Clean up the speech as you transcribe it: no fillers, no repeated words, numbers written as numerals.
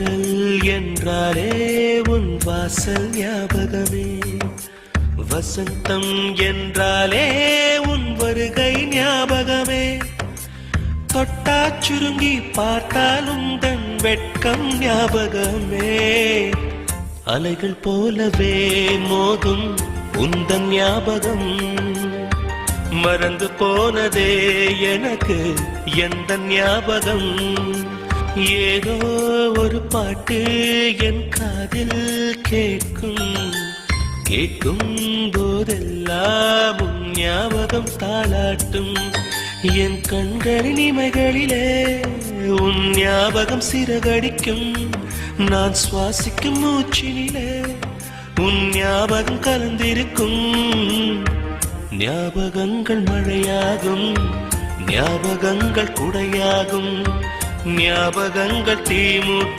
தென்றல் என்றாலே உன் வாசல் ஞாபகமே, வசந்தம் என்றாலே உன் வருகை ஞாபகமே, தொட்டா சுருங்கி பார்த்தாலும் தன் வெட்கம் ஞாபகமே, அலைகள் போலவே மோதும் உந்தன் ஞாபகம், மறந்து போனதே எனக்கு எந்த ஞாபகம், ஏதோ ஒரு பாட்டு என் காதில் கேட்கும், கேட்கும் போதெல்லாம் உன் ஞாபகம் தாளாட்டும், என் கண்களின் இமைகளிலே உன் ஞாபகம் சிறகடிக்கும், நான் சுவாசிக்கும் மூச்சினிலே உன் ஞாபகம் கலந்திருக்கும், ஞாபகங்கள் மழையாகும், ஞாபகங்கள் குடையாகும், ஞாபகங்கள் தீமூட்டும்.